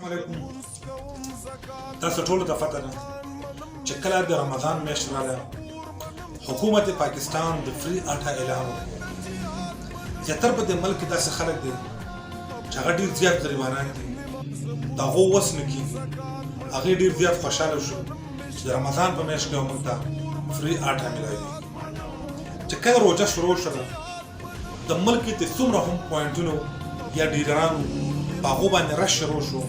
علیکم تاسو ټول ته پته ده چې کله د رمضان میاشت راغله حکومت پاکستان د فری آټا اعلان وکړ. زیاتره په دې ملک کې داسې خلک دي چې هغه ډېر زیات غریبانان دي، د هغو وس نه کېږي. هغې ډېر زیات خوشحاله شو چې د رمضان په میاشت کې موږ ته فری آټا میلاوي. چې کله روژه شروع شوه د ملک کې څومره هم پوینټونو یا ډیلرانو په هغو باندې رش شروع شو،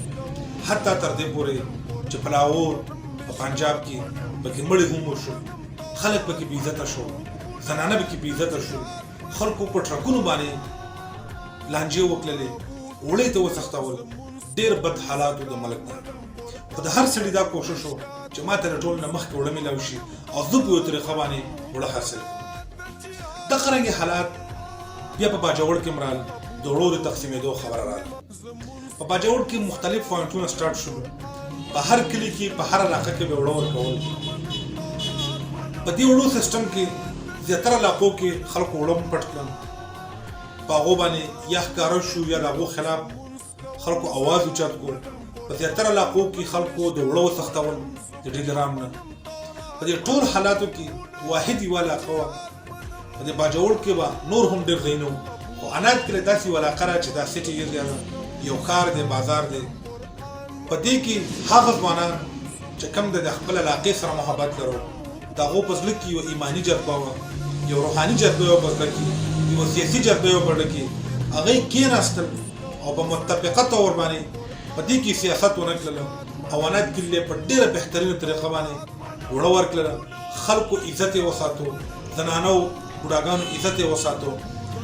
حتی تر دې پورې چې په لاهور په پنجاب کې پکې مړي هم وشول، خلک پکې بې عزته شو، زنانه پکې بې عزته شول، خلکو په ټرکونو باندې لانجې وکړلې، وړې ته وسختول. ډېر بد حالات د ملک نه. خو د هر سړي دا کوشش و چې ما ته د ټول نه مخکې وړه میلاو شي او زه په یو طریقه باندې وړه حاصل کړم. دغه رنګې حالات بیا په باجوړ کې مرال د وړو د تقسیمېدو خبره راغله. په باجوړ کې مختلف پوینټونه سټارټ شول. په هر کلي کې په هر علاقه کې به وړه ورکول. په دې وړو سیسټم کې زیاتره علاقو کې خلکو وړه پټ کړل، په هغو باندې یا ښکاره شو یا د هغو خلاف خلکو اواز اوچت کړو. په زیاتره علاقو کې خلکو د وړه وسختول د ډیلرانو نه. په دې ټول حالاتو کې واحد یوه علاقه وه. په دې باجوړ کې به نور هم ډېر ځایونه وو، خو عناد کې داسې یوه علاقه ده چې دا سټي ایریا ده، یو ښار دی، بازار دی. په دې کې هغه ځوانان چې کوم د خپل علاقې سره محبت لرو، د هغو په زړه کې یو ایماني جذبه وه، یو روحاني جذبه وه په زړه کې، یو سیاسي جذبه وه په زړه کې. هغوی کېناستل او په متفقه طور باندې په دې کې سیاست ونه کړله او عناد کلي په ډېره بهترینه طریقه باندې وړه ورکړله. خلکو عزت یې وساتو، زنانو بوډاګانو عزت یې وساتو.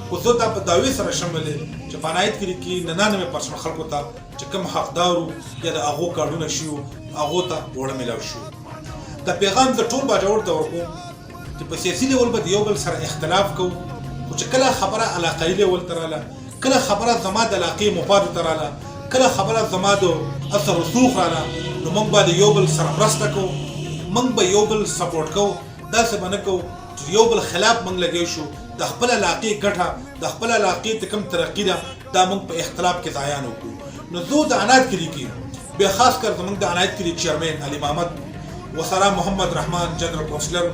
خو زه دا په دعوې سره شامل چې په عنایت کلي کې 99% خلکو ته چې کوم حقدارو یا د هغو کارډونه شي وو هغو ته وړه میلاو شي. دا پیغام زه ټول باجوړ ته ورکوم چې په سیاسي لیول به د یو بل سره اختلاف کوو، خو چې کله خبره علاقایي لیول ته راله، کله خبره زما د علاقې مفادو ته راله، کله خبره زما د اثر رسوخ راله، نو موږ به د یو بل سره مرسته کوو، موږ به یو بل سپورټ کوو. داسې به نه کوو چې یو بل خلاف موږ لګی شو. د خپل علاقې ګټه، د خپل علاقې ته کوم ترقي ده، دا موږ په اختلاف کې ځایان وکړو. نو زه د عناد کلي کې بیا خاص کر زموږ د عناد کلي چیرمین علي محمد، وسرا محمد رحمان جنرل کونسلر،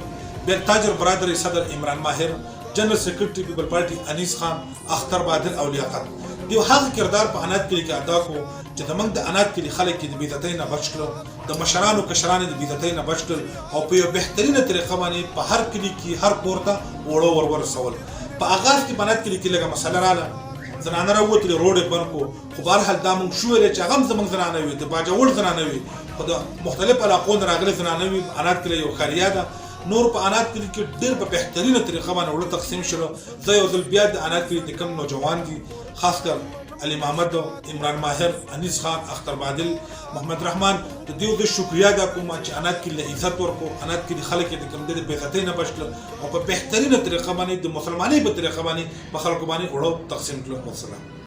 بیا تاجر برادر صدر عمران ماهر، جنرل سیکرټري پیپل پارټي انیس خان، اختر بادل او لیاقت دیو هغه کردار په عناد کلي کې ادا کړو چې زموږ د عناد کلي خلک د بې عزتۍ نه بچ کړل، د مشرانو کشرانو د بې عزتۍ نه بچ کړل او په یو بهترینه طریقه باندې په هر کلي کې هر کور ته وړه ورسول. په آغاز کې په عناد کلي کې لږه مسله راله، زنانه راووتلې، روډ یې بند کړو. خو بهرحال دا موږ شویلې چې هغه هم زموږ زنانه وي، د باجوړ زنانه وي، خو د مختلفو علاقو نه راغلې زنانه وي. عناد کلي یو خالیه ده. نور په عناد کلي کې ډېر په بهترینه طریقه باندې وړه تقسیم شول. زه یو ځل بیا د عناد کلي د کوم نوجوان دي، خاص کر علي محمد، عمران ماهر، انیس خان، اختر بادل، محمد رحمان، د دیو د شکریا ادا کوم چې عناد کلي عزت ورکو. عناد کلي خلک د کوم د بې عزتۍ نه بچ کړل او په بهترینه طریقه باندې د مسلمانۍ په طریقه باندې په خلکو باندې وړه تقسیم کړل. والسلام.